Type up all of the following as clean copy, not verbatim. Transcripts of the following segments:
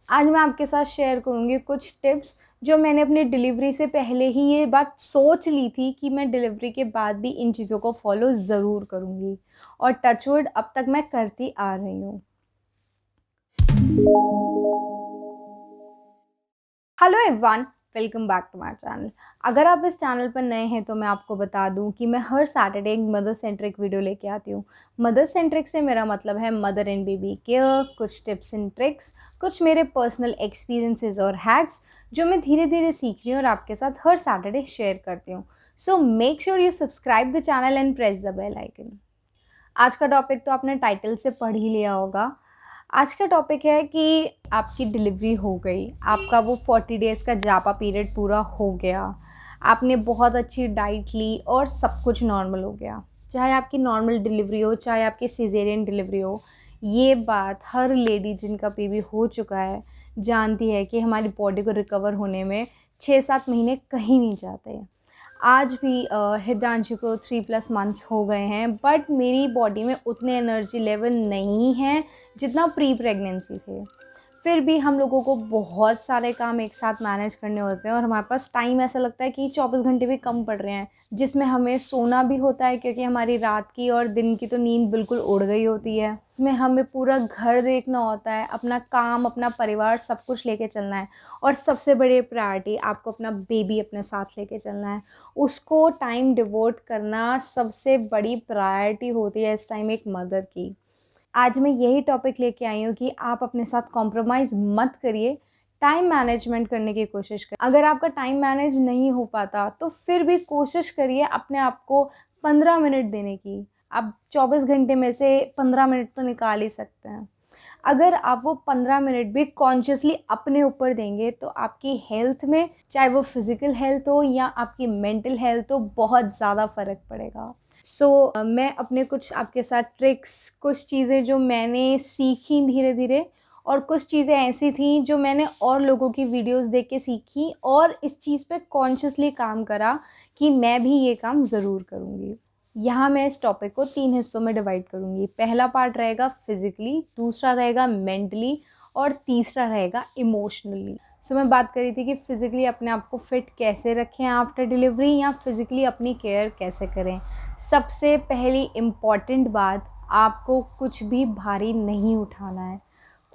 आज मैं आपके साथ शेयर करूँगी कुछ टिप्स जो मैंने अपनी डिलीवरी से पहले ही ये बात सोच ली थी कि मैं डिलीवरी के बाद भी इन चीज़ों को फॉलो ज़रूर करूँगी, और टचवुड अब तक मैं करती आ रही हूँ। Hello everyone, welcome back to my channel. अगर आप इस चैनल पर नए हैं तो मैं आपको बता दूं कि मैं हर सैटरडे एक मदर सेंट्रिक वीडियो लेके आती हूँ। मदर सेंट्रिक से मेरा मतलब है मदर एंड बेबी केयर, कुछ टिप्स एंड ट्रिक्स, कुछ मेरे पर्सनल एक्सपीरियंसेस और हैक्स जो मैं धीरे धीरे सीख रही हूँ और आपके साथ हर सैटरडे शेयर करती हूँ। So make sure you subscribe the channel and press the bell icon. आज का टॉपिक तो आपने टाइटल से पढ़ ही लिया होगा। आज का टॉपिक है कि आपकी डिलीवरी हो गई, आपका वो 40 डेज़ का जापा पीरियड पूरा हो गया, आपने बहुत अच्छी डाइट ली और सब कुछ नॉर्मल हो गया। चाहे आपकी नॉर्मल डिलीवरी हो, चाहे आपकी सिजेरियन डिलीवरी हो, ये बात हर लेडी जिनका बेबी हो चुका है जानती है कि हमारी बॉडी को रिकवर होने में 6-7 महीने कहीं नहीं जाते। आज भी हिदांशु को 3+ मंथ्स हो गए हैं, बट मेरी बॉडी में उतने एनर्जी लेवल नहीं है जितना प्री प्रेगनेंसी थे। फिर भी हम लोगों को बहुत सारे काम एक साथ मैनेज करने होते हैं और हमारे पास टाइम ऐसा लगता है कि 24 घंटे भी कम पड़ रहे हैं, जिसमें हमें सोना भी होता है क्योंकि हमारी रात की और दिन की तो नींद बिल्कुल उड़ गई होती है। इसमें हमें पूरा घर देखना होता है, अपना काम, अपना परिवार, सब कुछ लेके चलना है। और सबसे बड़ी प्रायोरिटी, आपको अपना बेबी अपने साथ लेके चलना है। उसको टाइम डिवोट करना सबसे बड़ी प्रायोरिटी होती है इस टाइम एक मदर की। आज मैं यही टॉपिक लेके आई हूँ कि आप अपने साथ कॉम्प्रोमाइज़ मत करिए, टाइम मैनेजमेंट करने की कोशिश करें। अगर आपका टाइम मैनेज नहीं हो पाता तो फिर भी कोशिश करिए अपने आप को 15 मिनट देने की। आप 24 घंटे में से 15 मिनट तो निकाल ही सकते हैं। अगर आप वो 15 मिनट भी कॉन्शियसली अपने ऊपर देंगे तो आपकी हेल्थ में, चाहे वो फिज़िकल हेल्थ हो या आपकी मेंटल हेल्थ हो, बहुत ज़्यादा फ़र्क पड़ेगा। मैं अपने कुछ आपके साथ ट्रिक्स, कुछ चीज़ें जो मैंने सीखी धीरे धीरे, और कुछ चीज़ें ऐसी थी जो मैंने और लोगों की वीडियोस देख के सीखी और इस चीज़ पे कॉन्शियसली काम करा कि मैं भी ये काम ज़रूर करूँगी। यहाँ मैं इस टॉपिक को 3 हिस्सों में डिवाइड करूँगी। पहला पार्ट रहेगा फिज़िकली, दूसरा रहेगा मेंटली और तीसरा रहेगा इमोशनली। मैं बात कर रही थी कि फ़िज़िकली अपने आप को फ़िट कैसे रखें आफ्टर डिलीवरी, या फ़िज़िकली अपनी केयर कैसे करें। सबसे पहली इम्पॉर्टेंट बात, आपको कुछ भी भारी नहीं उठाना है।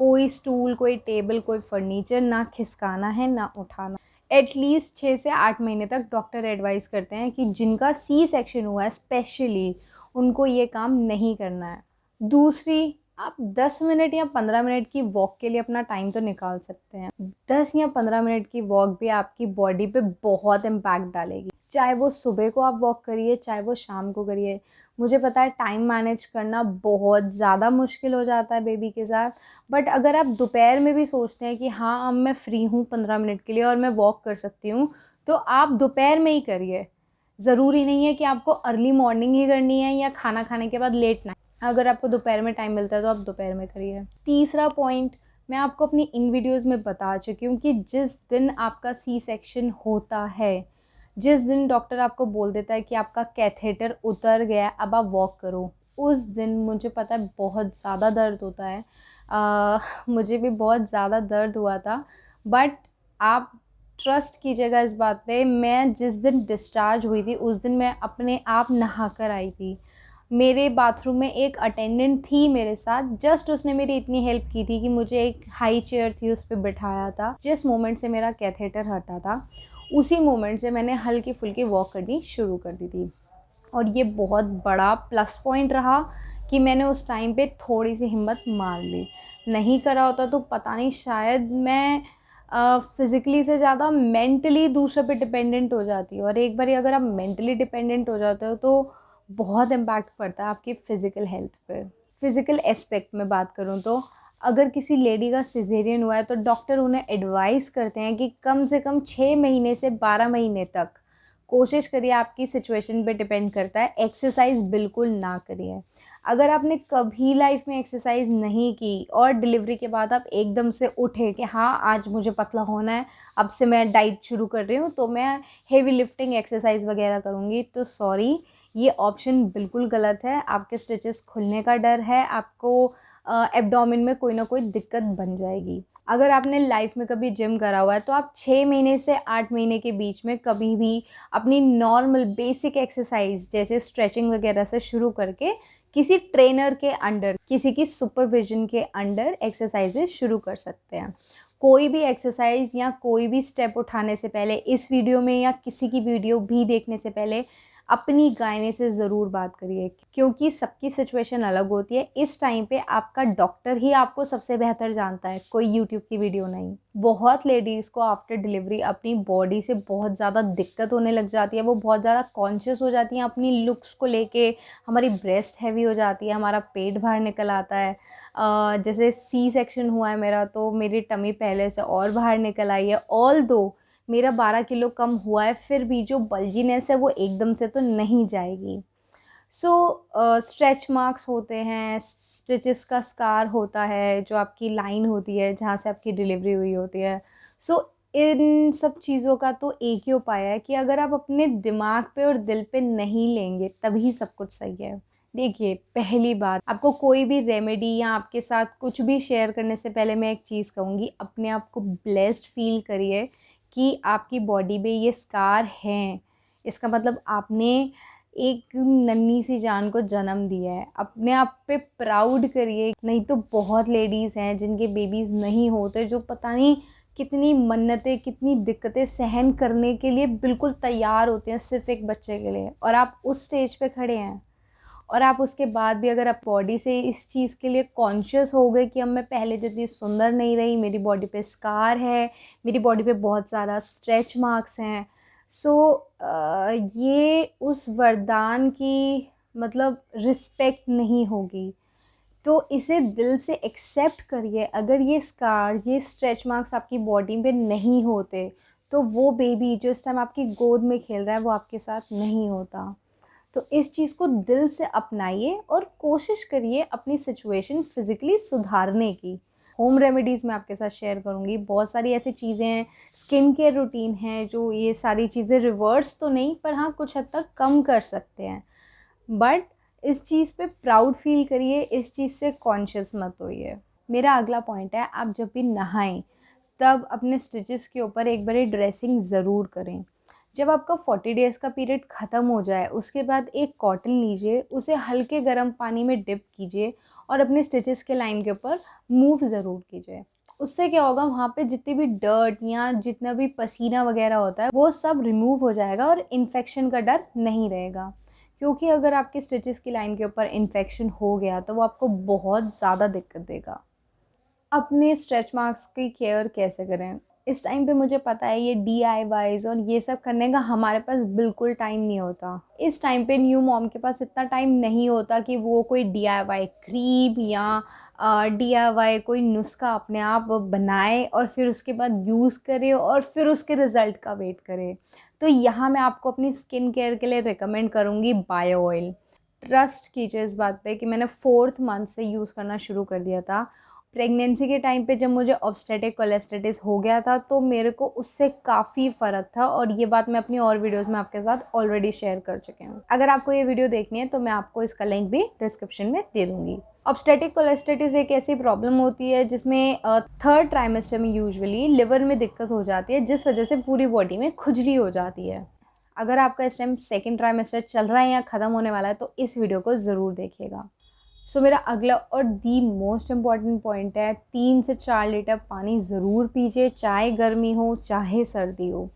कोई स्टूल, कोई टेबल, कोई फर्नीचर ना खिसकाना है, ना उठाना। एटलीस्ट 6 से 8 महीने तक डॉक्टर एडवाइस करते हैं कि जिनका सी सेक्शन हुआ है स्पेशली, उनको ये काम नहीं करना है। दूसरी, आप 10 मिनट या 15 मिनट की वॉक के लिए अपना टाइम तो निकाल सकते हैं। 10 या 15 मिनट की वॉक भी आपकी बॉडी पे बहुत इम्पैक्ट डालेगी। चाहे वो सुबह को आप वॉक करिए, चाहे वो शाम को करिए। मुझे पता है टाइम मैनेज करना बहुत ज़्यादा मुश्किल हो जाता है बेबी के साथ, बट अगर आप दोपहर में भी सोचते हैं कि हाँ अब मैं फ्री हूँ 15 मिनट के लिए और मैं वॉक कर सकती हूँ, तो आप दोपहर में ही करिए। ज़रूरी नहीं है कि आपको अर्ली मॉर्निंग ही करनी है या खाना खाने के बाद लेट नाइट। अगर आपको दोपहर में टाइम मिलता है तो आप दोपहर में करिए। तीसरा पॉइंट, मैं आपको अपनी इन वीडियोज़ में बता चुकी हूँ कि जिस दिन आपका सी सेक्शन होता है, जिस दिन डॉक्टर आपको बोल देता है कि आपका कैथेटर उतर गया, अब आप वॉक करो, उस दिन मुझे पता है बहुत ज़्यादा दर्द होता है। मुझे भी बहुत ज़्यादा दर्द हुआ था, बट आप ट्रस्ट कीजिएगा इस बात पे, मैं जिस दिन डिस्चार्ज हुई थी उस दिन मैं अपने आप नहा कर आई थी। मेरे बाथरूम में एक अटेंडेंट थी मेरे साथ, जस्ट उसने मेरी इतनी हेल्प की थी कि मुझे एक हाई चेयर थी उस पर बिठाया था। जिस मोमेंट से मेरा कैथेटर हटा था उसी मोमेंट से मैंने हल्की फुल्की वॉक करनी शुरू कर दी थी, और ये बहुत बड़ा प्लस पॉइंट रहा कि मैंने उस टाइम पे थोड़ी सी हिम्मत मार ली। नहीं करा होता तो पता नहीं, शायद मैं फ़िज़िकली से ज़्यादा मेंटली दूसरे पे डिपेंडेंट हो जाती। और एक बार अगर आप मेंटली डिपेंडेंट हो जाते हो तो बहुत इम्पैक्ट पड़ता है आपकी फ़िज़िकल हेल्थ पे। फ़िज़िकल एस्पेक्ट में बात करूँ तो अगर किसी लेडी का सिज़ेरियन हुआ है तो डॉक्टर उन्हें एडवाइस करते हैं कि कम से कम 6 महीने से 12 महीने तक कोशिश करिए, आपकी सिचुएशन पे डिपेंड करता है, एक्सरसाइज बिल्कुल ना करिए। अगर आपने कभी लाइफ में एक्सरसाइज नहीं की और डिलीवरी के बाद आप एकदम से उठे कि हाँ आज मुझे पतला होना है, अब से मैं डाइट शुरू कर रही हूँ तो मैं हेवी लिफ्टिंग एक्सरसाइज वगैरह करूँगी, तो सॉरी, ये ऑप्शन बिल्कुल गलत है। आपके स्टिचेस खुलने का डर है, आपको एब्डोमेन में कोई ना कोई दिक्कत बन जाएगी। अगर आपने लाइफ में कभी जिम करा हुआ है तो आप 6 महीने से 8 महीने के बीच में कभी भी अपनी नॉर्मल बेसिक एक्सरसाइज जैसे स्ट्रेचिंग वगैरह से शुरू करके किसी ट्रेनर के अंडर, किसी की सुपरविजन के अंडर एक्सरसाइजेज शुरू कर सकते हैं। कोई भी एक्सरसाइज या कोई भी स्टेप उठाने से पहले, इस वीडियो में या किसी की वीडियो भी देखने से पहले अपनी गायने से ज़रूर बात करिए, क्योंकि सबकी सिचुएशन अलग होती है। इस टाइम पे आपका डॉक्टर ही आपको सबसे बेहतर जानता है, कोई यूट्यूब की वीडियो नहीं। बहुत लेडीज़ को आफ्टर डिलीवरी अपनी बॉडी से बहुत ज़्यादा दिक्कत होने लग जाती है, वो बहुत ज़्यादा कॉन्शियस हो जाती हैं अपनी लुक्स को लेके। हमारी ब्रेस्ट हैवी हो जाती है, हमारा पेट बाहर निकल आता है। जैसे सी सेक्शन हुआ है मेरा, तो मेरी टमी पहले से और बाहर निकल आई है। ऑल दो मेरा 12 किलो कम हुआ है, फिर भी जो बल्जीनेस है वो एकदम से तो नहीं जाएगी। स्ट्रेच मार्क्स होते हैं, स्टिचेस का स्कार होता है, जो आपकी लाइन होती है जहाँ से आपकी डिलीवरी हुई होती है। इन सब चीज़ों का तो एक ही उपाय है कि अगर आप अपने दिमाग पे और दिल पे नहीं लेंगे तभी सब कुछ सही है। देखिए, पहली बात, आपको कोई भी रेमेडी या आपके साथ कुछ भी शेयर करने से पहले मैं एक चीज़ कहूँगी, अपने आप को ब्लेस्ड फील करिए कि आपकी बॉडी में ये स्कार हैं। इसका मतलब आपने एक नन्ही सी जान को जन्म दिया है। अपने आप पे प्राउड करिए। नहीं तो बहुत लेडीज़ हैं जिनके बेबीज़ नहीं होते, जो पता नहीं कितनी मन्नतें, कितनी दिक्कतें सहन करने के लिए बिल्कुल तैयार होते हैं सिर्फ़ एक बच्चे के लिए, और आप उस स्टेज पे खड़े हैं। और आप उसके बाद भी अगर आप बॉडी से इस चीज़ के लिए कॉन्शियस हो गए कि अब मैं पहले जितनी सुंदर नहीं रही, मेरी बॉडी पे स्कार है, मेरी बॉडी पे बहुत सारा स्ट्रेच मार्क्स हैं। ये उस वरदान की मतलब रिस्पेक्ट नहीं होगी। तो इसे दिल से एक्सेप्ट करिए। अगर ये स्कार, ये स्ट्रेच मार्क्स आपकी बॉडी पे नहीं होते तो वो बेबी जो इस टाइम आपकी गोद में खेल रहा है वो आपके साथ नहीं होता। तो इस चीज़ को दिल से अपनाइए और कोशिश करिए अपनी सिचुएशन फ़िज़िकली सुधारने की। होम रेमेडीज़ मैं आपके साथ शेयर करूँगी। बहुत सारी ऐसी चीज़ें हैं, स्किन केयर रूटीन है, जो ये सारी चीज़ें रिवर्स तो नहीं पर हाँ कुछ हद तक कम कर सकते हैं। बट इस चीज़ पे प्राउड फील करिए, इस चीज़ से कॉन्शियस मत होइए। मेरा अगला पॉइंट है, आप जब भी नहाएं तब अपने स्टिचेस के ऊपर एक बारी ड्रेसिंग ज़रूर करें। जब आपका 40 डेज़ का पीरियड ख़त्म हो जाए उसके बाद एक कॉटन लीजिए, उसे हल्के गर्म पानी में डिप कीजिए और अपने स्टिचेस के लाइन के ऊपर मूव ज़रूर कीजिए। उससे क्या होगा, वहाँ पे जितनी भी डर्ट या जितना भी पसीना वगैरह होता है वो सब रिमूव हो जाएगा और इन्फेक्शन का डर नहीं रहेगा। क्योंकि अगर आपके स्टिचेस की लाइन के ऊपर इन्फेक्शन हो गया तो वो आपको बहुत ज़्यादा दिक्कत देगा। अपने स्ट्रेच मार्क्स की केयर कैसे करें? इस टाइम पे मुझे पता है ये DIYs और ये सब करने का हमारे पास बिल्कुल टाइम नहीं होता। इस टाइम पे न्यू मॉम के पास इतना टाइम नहीं होता कि वो कोई DIY क्रीम या DIY कोई नुस्खा अपने आप बनाए और फिर उसके बाद यूज़ करे और फिर उसके रिज़ल्ट का वेट करे। तो यहाँ मैं आपको अपनी स्किन केयर के लिए रिकमेंड करूँगी बायो ऑयल। ट्रस्ट कीजिए इस बात पे कि मैंने 4th मंथ से यूज़ करना शुरू कर दिया था। प्रेगनेंसी के टाइम पे जब मुझे ऑब्स्टेटिक कोलेस्टेटिस हो गया था तो मेरे को उससे काफ़ी फ़र्क था, और ये बात मैं अपनी और वीडियोस में आपके साथ ऑलरेडी शेयर कर चुकी हूँ। अगर आपको ये वीडियो देखनी है तो मैं आपको इसका लिंक भी डिस्क्रिप्शन में दे दूँगी। ऑब्स्टेटिक कोलेस्टेटिस एक ऐसी प्रॉब्लम होती है जिसमें 3rd ट्राइमेस्टर में यूजुअली लिवर में दिक्कत हो जाती है, जिस वजह से पूरी बॉडी में खुजली हो जाती है। अगर आपका इस टाइम 2nd ट्राइमेस्टर चल रहा है या ख़त्म होने वाला है तो इस वीडियो को ज़रूर देखिएगा। मेरा अगला और दी मोस्ट इम्पॉर्टेंट पॉइंट है, 3 से 4 लीटर पानी ज़रूर पीजिए, चाहे गर्मी हो चाहे सर्दी हो।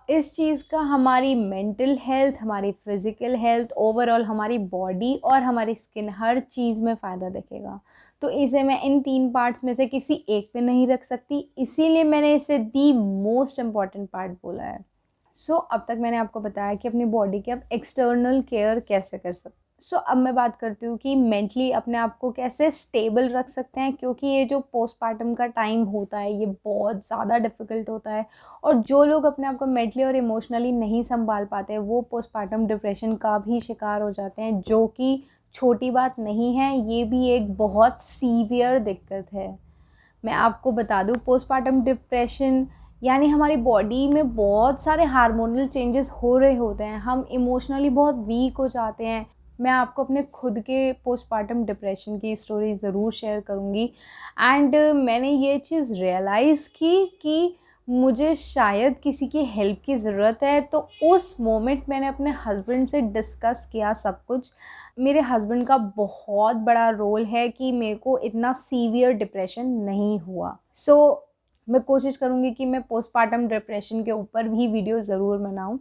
इस चीज़ का हमारी मेंटल हेल्थ, हमारी फ़िज़िकल हेल्थ, ओवरऑल हमारी बॉडी और हमारी स्किन हर चीज़ में फ़ायदा दिखेगा। तो इसे मैं इन 3 पार्ट्स में से किसी एक पे नहीं रख सकती, इसीलिए मैंने इसे दी मोस्ट इम्पॉर्टेंट पार्ट बोला है। अब तक मैंने आपको बताया कि अपनी बॉडी की आप एक्सटर्नल केयर कैसे कर सकते। अब मैं बात करती हूँ कि मेंटली अपने आप को कैसे स्टेबल रख सकते हैं, क्योंकि ये जो पोस्टपार्टम का टाइम होता है ये बहुत ज़्यादा डिफ़िकल्ट होता है, और जो लोग अपने आप को मेंटली और इमोशनली नहीं संभाल पाते वो पोस्टपार्टम डिप्रेशन का भी शिकार हो जाते हैं, जो कि छोटी बात नहीं है, ये भी एक बहुत सीवियर दिक्कत है। मैं आपको बता दूँ, पोस्टपार्टम डिप्रेशन यानी हमारी बॉडी में बहुत सारे हार्मोनल चेंजेस हो रहे होते हैं, हम इमोशनली बहुत वीक हो जाते हैं, मैं आपको अपने खुद के पोस्टपार्टम डिप्रेशन की स्टोरी ज़रूर शेयर करूँगी। एंड मैंने ये चीज़ रियलाइज़ की कि मुझे शायद किसी की हेल्प की ज़रूरत है, तो उस मोमेंट मैंने अपने हस्बैंड से डिस्कस किया सब कुछ। मेरे हस्बैंड का बहुत बड़ा रोल है कि मेरे को इतना सीवियर डिप्रेशन नहीं हुआ। मैं कोशिश करूँगी कि मैं पोस्टपार्टम डिप्रेशन के ऊपर भी वीडियो ज़रूर बनाऊँ।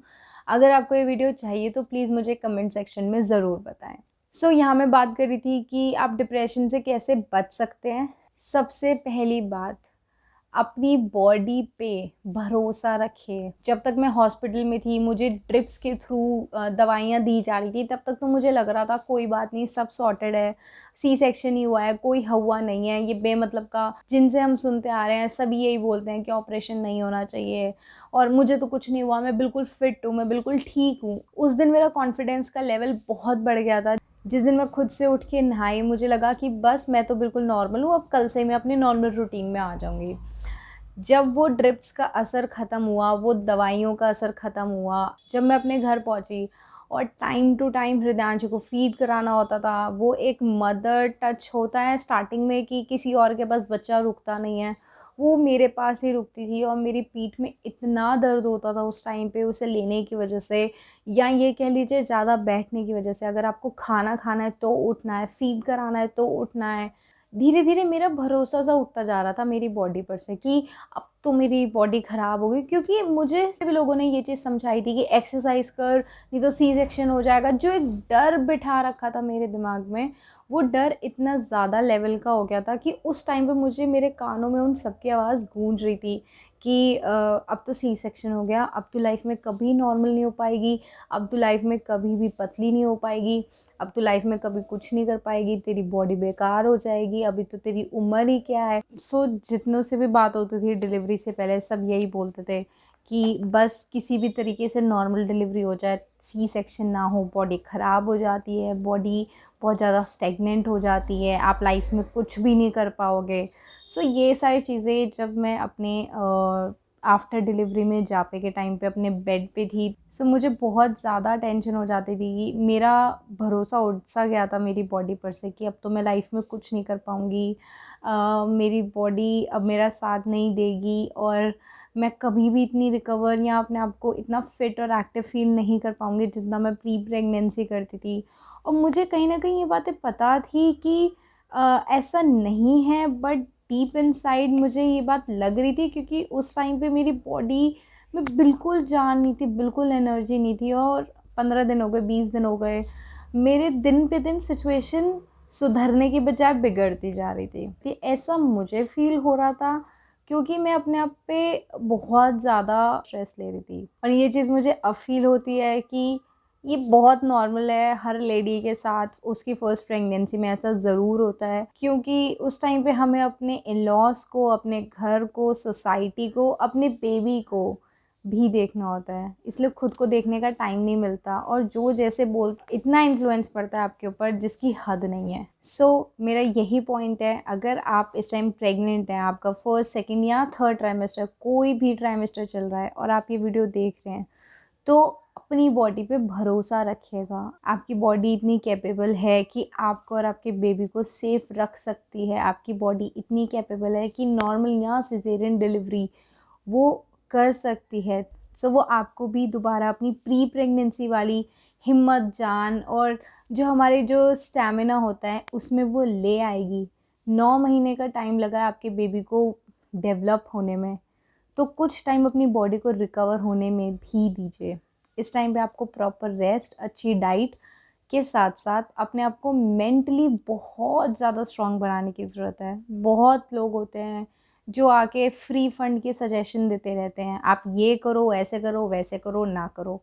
अगर आपको ये वीडियो चाहिए तो प्लीज़ मुझे कमेंट सेक्शन में ज़रूर बताएं। यहाँ मैं बात कर रही थी कि आप डिप्रेशन से कैसे बच सकते हैं। सबसे पहली बात, अपनी बॉडी पे भरोसा रखिए। जब तक मैं हॉस्पिटल में थी, मुझे ड्रिप्स के थ्रू दवाइयाँ दी जा रही थी, तब तक तो मुझे लग रहा था कोई बात नहीं, सब सॉर्टेड है, सी सेक्शन ही हुआ है, कोई हुआ नहीं है। ये बेमतलब का जिनसे हम सुनते आ रहे हैं सभी यही बोलते हैं कि ऑपरेशन नहीं होना चाहिए, और मुझे तो कुछ नहीं हुआ, मैं बिल्कुल फिट हूँ, मैं बिल्कुल ठीक हूँ। उस दिन मेरा कॉन्फिडेंस का लेवल बहुत बढ़ गया था। जिस दिन मैं खुद से उठ के नहाई, मुझे लगा कि बस मैं तो बिल्कुल नॉर्मल हूँ, अब कल से मैं अपनी नॉर्मल रूटीन में आ जाऊँगी। जब वो ड्रिप्स का असर ख़त्म हुआ, वो दवाइयों का असर ख़त्म हुआ, जब मैं अपने घर पहुंची और टाइम टू टाइम हृदयांशु को फीड कराना होता था, वो एक मदर टच होता है स्टार्टिंग में कि किसी और के पास बच्चा रुकता नहीं है, वो मेरे पास ही रुकती थी। और मेरी पीठ में इतना दर्द होता था उस टाइम पे, उसे लेने की वजह से, या ये कह लीजिए ज़्यादा बैठने की वजह से। अगर आपको खाना खाना है तो उठना है, फीड कराना है तो उठना है। धीरे धीरे मेरा भरोसा सा उठता जा रहा था मेरी बॉडी पर से कि अब तो मेरी बॉडी ख़राब हो गई, क्योंकि मुझे सभी लोगों ने ये चीज़ समझाई थी कि एक्सरसाइज कर, नहीं तो सी सेक्शन हो जाएगा। जो एक डर बिठा रखा था मेरे दिमाग में, वो डर इतना ज़्यादा लेवल का हो गया था कि उस टाइम पे मुझे मेरे कानों में उन सबकी आवाज़ गूंज रही थी कि अब तो सी सेक्शन हो गया, अब तो लाइफ में कभी नॉर्मल नहीं हो पाएगी, अब तो लाइफ में कभी भी पतली नहीं हो पाएगी, अब तो लाइफ में कभी कुछ नहीं कर पाएगी, तेरी बॉडी बेकार हो जाएगी, अभी तो तेरी उम्र ही क्या है। जितनों से भी बात होती थी डिलीवरी से पहले, सब यही बोलते थे कि बस किसी भी तरीके से नॉर्मल डिलीवरी हो जाए, सी सेक्शन ना हो, बॉडी ख़राब हो जाती है, बॉडी बहुत ज़्यादा स्टेगनेंट हो जाती है, आप लाइफ में कुछ भी नहीं कर पाओगे। ये सारी चीज़ें जब मैं अपने आफ्टर डिलीवरी में जापे के टाइम पे अपने बेड पे थी, मुझे बहुत ज़्यादा टेंशन हो जाती थी कि मेरा भरोसा उठ सा गया था मेरी बॉडी पर से कि अब तो मैं लाइफ में कुछ नहीं कर पाऊँगी, मेरी बॉडी अब मेरा साथ नहीं देगी, और मैं कभी भी इतनी रिकवर या अपने आप को इतना फिट और एक्टिव फील नहीं कर पाऊँगी जितना मैं प्री प्रेगनेंसी करती थी। और मुझे कहीं न कहीं ये बातें पता थी कि ऐसा नहीं है, बट डीप इनसाइड मुझे ये बात लग रही थी, क्योंकि उस टाइम पे मेरी बॉडी में बिल्कुल जान नहीं थी, बिल्कुल एनर्जी नहीं थी। और 15 दिन हो गए, 20 दिन हो गए, मेरे दिन पे दिन सिचुएशन सुधरने की बजाय बिगड़ती जा रही थी। तो ऐसा मुझे फ़ील हो रहा था क्योंकि मैं अपने आप पे बहुत ज़्यादा स्ट्रेस ले रही थी। और ये चीज़ मुझे अब फ़ील होती है कि ये बहुत नॉर्मल है, हर लेडी के साथ उसकी फ़र्स्ट प्रेगनेंसी में ऐसा ज़रूर होता है, क्योंकि उस टाइम पे हमें अपने इन-लॉज़ को, अपने घर को, सोसाइटी को, अपने बेबी को भी देखना होता है, इसलिए खुद को देखने का टाइम नहीं मिलता। और जो जैसे बोल, इतना इन्फ्लुएंस पड़ता है आपके ऊपर जिसकी हद नहीं है। मेरा यही पॉइंट है, अगर आप इस टाइम प्रेग्नेंट हैं, आपका फर्स्ट, सेकंड या थर्ड ट्राइमेस्टर, कोई भी ट्राइमेस्टर चल रहा है और आप ये वीडियो देख रहे हैं, तो अपनी बॉडी पे भरोसा रखिएगा। आपकी बॉडी इतनी कैपेबल है कि आपको और आपके बेबी को सेफ रख सकती है। आपकी बॉडी इतनी कैपेबल है कि नॉर्मल या सिजेरियन डिलीवरी वो कर सकती है। वो आपको भी दोबारा अपनी प्री प्रेगनेंसी वाली हिम्मत, जान और जो हमारे जो स्टैमिना होता है उसमें वो ले आएगी। 9 महीने का टाइम लगा है आपके बेबी को डेवलप होने में, तो कुछ टाइम अपनी बॉडी को रिकवर होने में भी दीजिए। इस टाइम पे आपको प्रॉपर रेस्ट, अच्छी डाइट के साथ साथ अपने आप को मेंटली बहुत ज़्यादा स्ट्रॉन्ग बनाने की ज़रूरत है। बहुत लोग होते हैं जो आके फ्री फंड के सजेशन देते रहते हैं, आप ये करो, ऐसे करो, वैसे करो, ना करो।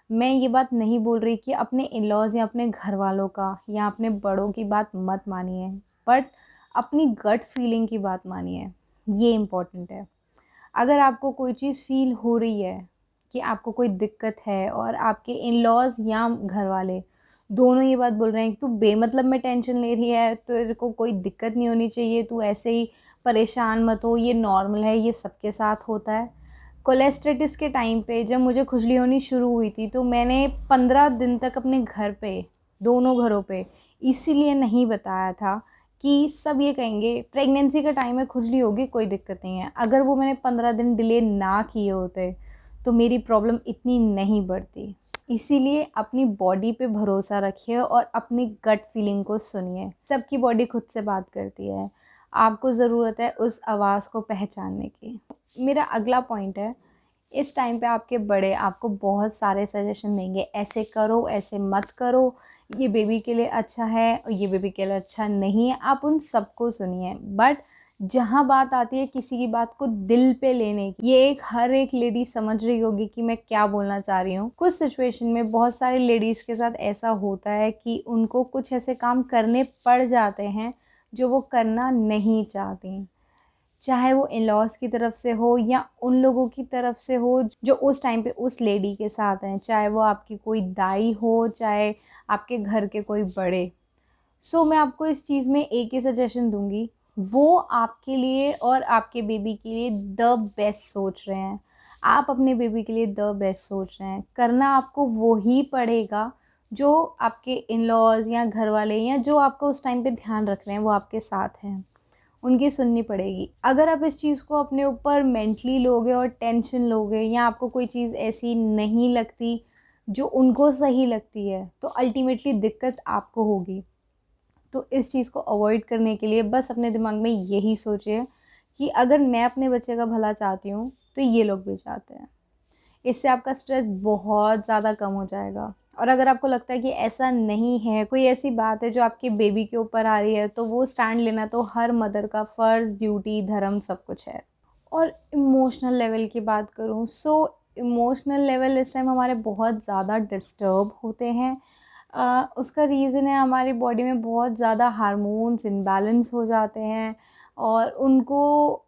मैं ये बात नहीं बोल रही कि अपने इन-लॉज़ या अपने घर वालों का या अपने बड़ों की बात मत मानिए, बट अपनी गट फीलिंग की बात मानिए, ये इम्पॉर्टेंट है। अगर आपको कोई चीज़ फ़ील हो रही है कि आपको कोई दिक्कत है और आपके इन-लॉज़ या घर वाले दोनों ये बात बोल रहे हैं कि तू बेमतलब में टेंशन ले रही है, तेरे को कोई दिक्कत नहीं होनी चाहिए, तू ऐसे ही परेशान मत हो, ये नॉर्मल है, ये सबके साथ होता है। कोलेस्ट्रेटिस के टाइम पे जब मुझे खुजली होनी शुरू हुई थी, तो मैंने 15 दिन तक अपने घर पे दोनों घरों पे, इसीलिए नहीं बताया था कि सब ये कहेंगे प्रेगनेंसी का टाइम है, खुजली होगी, कोई दिक्कत नहीं है। अगर वो मैंने 15 दिन डिले ना किए होते तो मेरी प्रॉब्लम इतनी नहीं बढ़ती। इसीलिए अपनी बॉडी पे भरोसा रखिए और अपनी गट फीलिंग को सुनिए। सबकी बॉडी खुद से बात करती है, आपको ज़रूरत है उस आवाज़ को पहचानने की। मेरा अगला पॉइंट है, इस टाइम पे आपके बड़े आपको बहुत सारे सजेशन देंगे, ऐसे करो, ऐसे मत करो, ये बेबी के लिए अच्छा है और ये बेबी के लिए अच्छा नहीं है। आप उन सबको सुनिए, बट जहाँ बात आती है किसी की बात को दिल पे लेने की, ये एक हर एक लेडी समझ रही होगी कि मैं क्या बोलना चाह रही हूँ। कुछ सिचुएशन में बहुत सारे लेडीज़ के साथ ऐसा होता है कि उनको कुछ ऐसे काम करने पड़ जाते हैं जो वो करना नहीं चाहती, चाहे वो इन लॉज की तरफ से हो या उन लोगों की तरफ से हो जो उस टाइम पे उस लेडी के साथ हैं, चाहे वो आपकी कोई दाई हो, चाहे आपके घर के कोई बड़े। सो मैं आपको इस चीज़ में एक ही सजेशन दूंगी, वो आपके लिए और आपके बेबी के लिए द बेस्ट सोच रहे हैं। आप अपने बेबी के लिए द बेस्ट सोच रहे हैं, करना आपको वो ही पड़ेगा जो आपके इन लॉज या घर वाले या जो आपको उस टाइम पे ध्यान रख रहे हैं वो आपके साथ हैं, उनकी सुननी पड़ेगी। अगर आप इस चीज़ को अपने ऊपर मेंटली लोगे और टेंशन लोगे या आपको कोई चीज़ ऐसी नहीं लगती जो उनको सही लगती है, तो अल्टीमेटली दिक्कत आपको होगी। तो इस चीज़ को अवॉइड करने के लिए बस अपने दिमाग में यही सोचिए कि अगर मैं अपने बच्चे का भला चाहती हूँ तो ये लोग भी चाहते हैं। इससे आपका स्ट्रेस बहुत ज़्यादा कम हो जाएगा। और अगर आपको लगता है कि ऐसा नहीं है, कोई ऐसी बात है जो आपके बेबी के ऊपर आ रही है, तो वो स्टैंड लेना तो हर मदर का फ़र्ज़, ड्यूटी, धर्म सब कुछ है। और इमोशनल लेवल की बात करूँ, सो इमोशनल लेवल इस टाइम हमारे बहुत ज़्यादा डिस्टर्ब होते हैं। उसका रीज़न है हमारी बॉडी में बहुत ज़्यादा हार्मोन्स इम्बैलेंस हो जाते हैं और उनको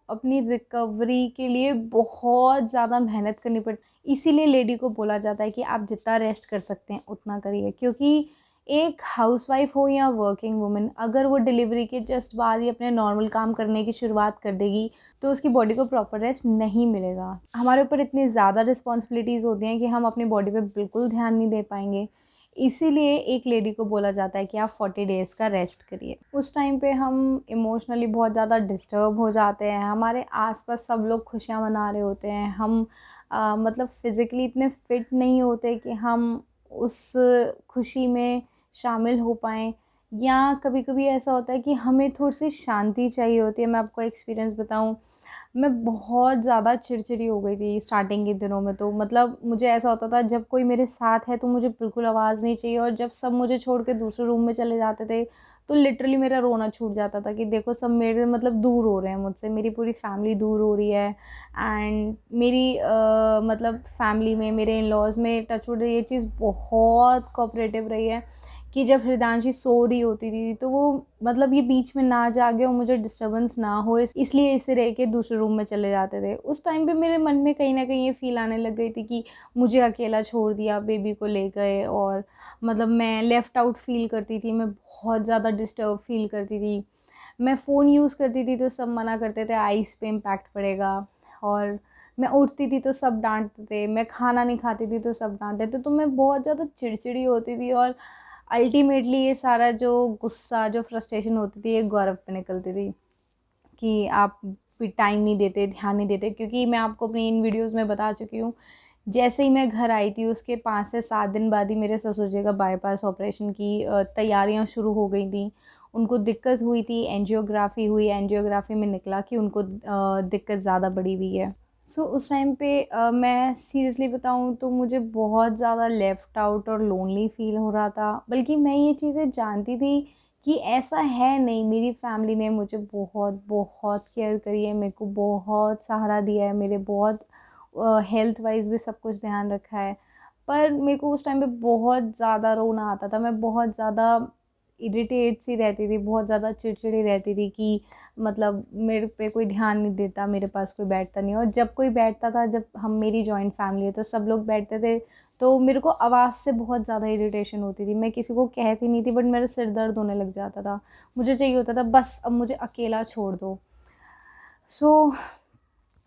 अपनी रिकवरी के लिए बहुत ज़्यादा मेहनत करनी पड़ती। इसीलिए लेडी को बोला जाता है कि आप जितना रेस्ट कर सकते हैं उतना करिए, क्योंकि एक हाउसवाइफ हो या वर्किंग वुमन, अगर वो डिलीवरी के जस्ट बाद ही अपने नॉर्मल काम करने की शुरुआत कर देगी तो उसकी बॉडी को प्रॉपर रेस्ट नहीं मिलेगा। हमारे ऊपर इतनी ज़्यादा रिस्पॉन्सिबिलिटीज़ होती हैं कि हम अपनी बॉडी पे बिल्कुल ध्यान नहीं दे पाएंगे। इसीलिए एक लेडी को बोला जाता है कि आप 40 डेज़ का रेस्ट करिए। उस टाइम पे हम इमोशनली बहुत ज़्यादा डिस्टर्ब हो जाते हैं, हमारे आसपास सब लोग खुशियाँ मना रहे होते हैं, हम मतलब फ़िज़िकली इतने फिट नहीं होते कि हम उस खुशी में शामिल हो पाएँ। या कभी कभी ऐसा होता है कि हमें थोड़ी सी शांति चाहिए होती है। मैं आपको एक्सपीरियंस बताऊँ, मैं बहुत ज़्यादा चिड़चिड़ी हो गई थी स्टार्टिंग के दिनों में। तो मतलब मुझे ऐसा होता था जब कोई मेरे साथ है तो मुझे बिल्कुल आवाज़ नहीं चाहिए, और जब सब मुझे छोड़ के दूसरे रूम में चले जाते थे तो लिटरली मेरा रोना छूट जाता था कि देखो सब मेरे मतलब दूर हो रहे हैं मुझसे, मेरी पूरी फैमिली दूर हो रही है। एंड मेरी मतलब फैमिली में मेरे इन लॉज में टचवुड ये चीज़ बहुत कोऑपरेटिव रही है कि जब हृदांशी सो रही होती थी तो वो मतलब ये बीच में ना जागे और मुझे डिस्टर्बेंस ना हो, इसलिए इसे रह के दूसरे रूम में चले जाते थे। उस टाइम पे मेरे मन में कहीं ना कहीं ये फील आने लग गई थी कि मुझे अकेला छोड़ दिया, बेबी को ले गए, और मतलब मैं लेफ़्ट आउट फील करती थी, मैं बहुत ज़्यादा डिस्टर्ब फील करती थी। मैं फ़ोन यूज़ करती थी तो सब मना करते थे आइज़ पे इम्पैक्ट पड़ेगा, और मैं उठती थी तो सब डांटते थे, मैं खाना नहीं खाती थी तो सब डांटते थे। तो मैं बहुत ज़्यादा चिड़चिड़ी होती थी और अल्टीमेटली ये सारा जो गुस्सा, जो फ्रस्ट्रेशन होती थी, ये गौरव पे निकलती थी कि आप भी टाइम नहीं देते, ध्यान नहीं देते। क्योंकि मैं आपको अपनी इन वीडियोस में बता चुकी हूँ, जैसे ही मैं घर आई थी उसके 5 से 7 दिन बाद ही मेरे ससुर जी का बाईपास ऑपरेशन की तैयारियां शुरू हो गई थी। उनको दिक्कत हुई थी, एंजियोग्राफी हुई, एंजियोग्राफी में निकला कि उनको दिक्कत ज़्यादा बढ़ी हुई है। सो उस टाइम पे मैं सीरियसली बताऊँ तो मुझे बहुत ज़्यादा लेफ़्ट आउट और लोनली फ़ील हो रहा था। बल्कि मैं ये चीज़ें जानती थी कि ऐसा है नहीं, मेरी फैमिली ने मुझे बहुत बहुत केयर करी है, मेरे को बहुत सहारा दिया है, मेरे बहुत हेल्थ वाइज भी सब कुछ ध्यान रखा है। पर मेरे को उस टाइम पे बहुत ज़्यादा रोना आता था, मैं बहुत ज़्यादा इरिटेट सी रहती थी, बहुत ज़्यादा चिड़चिड़ी रहती थी कि मतलब मेरे पे कोई ध्यान नहीं देता, मेरे पास कोई बैठता नहीं। और जब कोई बैठता था, जब हम मेरी जॉइंट फैमिली है तो सब लोग बैठते थे, तो मेरे को आवाज़ से बहुत ज़्यादा इरिटेशन होती थी। मैं किसी को कहती नहीं थी, बट मेरा सिर दर्द होने लग जाता था, मुझे चाहिए होता था बस अब मुझे अकेला छोड़ दो। सो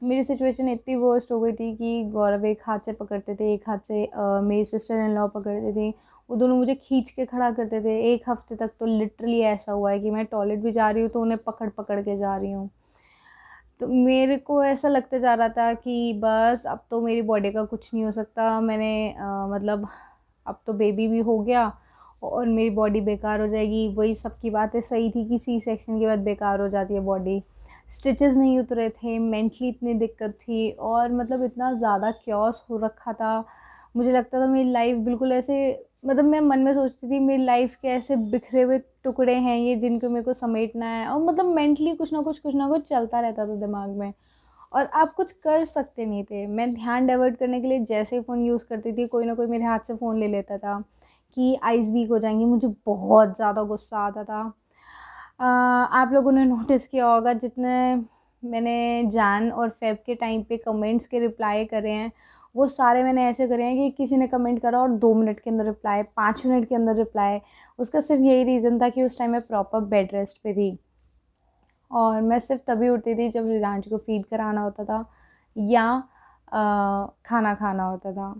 मेरी सिचुएशन इतनी वर्स्ट हो गई थी कि गौरव एक हाथ से पकड़ते थे, एक हाथ से मेरी सिस्टर इन लॉ पकड़ते थे। वो दोनों मुझे खींच के खड़ा करते थे। 1 हफ़्ते तक तो लिटरली ऐसा हुआ है कि मैं टॉयलेट भी जा रही हूँ तो उन्हें पकड़ पकड़ के जा रही हूँ। तो मेरे को ऐसा लगता जा रहा था कि बस अब तो मेरी बॉडी का कुछ नहीं हो सकता। मैंने मतलब अब तो बेबी भी हो गया और मेरी बॉडी बेकार हो जाएगी। वही सबकी बातें सही थी कि सी सेक्शन के बाद बेकार हो जाती है बॉडी। स्टिचेस नहीं उतरे थे, मेंटली इतनी दिक्कत थी और मतलब इतना ज़्यादा क्योस हो रखा था। मुझे लगता था मेरी लाइफ बिल्कुल ऐसे, मतलब मैं मन में सोचती थी मेरी लाइफ के ऐसे बिखरे हुए टुकड़े हैं ये जिनको मेरे को समेटना है। और मतलब मेंटली कुछ ना कुछ चलता रहता था दिमाग में और आप कुछ कर सकते नहीं थे। मैं ध्यान डाइवर्ट करने के लिए जैसे ही फ़ोन यूज़ करती थी कोई ना कोई मेरे हाथ से फ़ोन ले लेता था कि आइज़ वीक हो जाएंगी। मुझे बहुत ज़्यादा गुस्सा आता था। आप लोगों ने नोटिस किया होगा जितने मैंने जैन और फेब के टाइम पे कमेंट्स के रिप्लाई करे हैं वो सारे मैंने ऐसे करे हैं कि किसी ने कमेंट करा और 2 मिनट के अंदर रिप्लाई, 5 मिनट के अंदर रिप्लाई। उसका सिर्फ यही रीज़न था कि उस टाइम मैं प्रॉपर बेड रेस्ट पे थी और मैं सिर्फ तभी उठती थी जब रिदांश को फीड कराना होता था या खाना खाना होता था।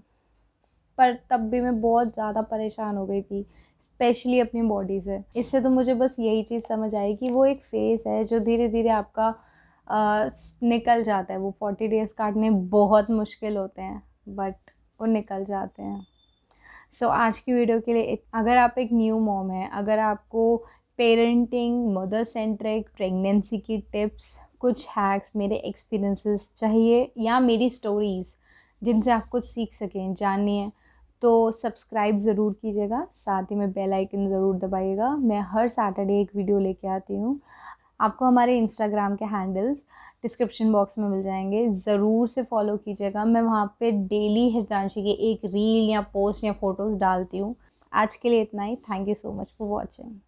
पर तब भी मैं बहुत ज़्यादा परेशान हो गई थी, स्पेशली अपनी बॉडी से। इससे तो मुझे बस यही चीज़ समझ आई कि वो एक फ़ेज़ है जो धीरे धीरे आपका निकल जाता है। वो 40 डेज़ काटने बहुत मुश्किल होते हैं बट वो निकल जाते हैं। सो आज की वीडियो के लिए अगर आप एक न्यू मॉम हैं, अगर आपको पेरेंटिंग, मदर सेंट्रिक, प्रेगनेंसी की टिप्स, कुछ हैक्स, मेरे एक्सपीरियंसेस चाहिए या मेरी स्टोरीज़ जिनसे आप कुछ सीख सकें, जानिए, तो सब्सक्राइब ज़रूर कीजिएगा। साथ ही में बेल आइकन ज़रूर दबाइएगा। मैं हर सैटरडे एक वीडियो लेके आती हूँ। आपको हमारे इंस्टाग्राम के हैंडल्स डिस्क्रिप्शन बॉक्स में मिल जाएंगे, ज़रूर से फॉलो कीजिएगा। मैं वहाँ पे डेली हितांशी की एक रील या पोस्ट या फ़ोटोज़ डालती हूँ। आज के लिए इतना ही। Thank you so much for watching.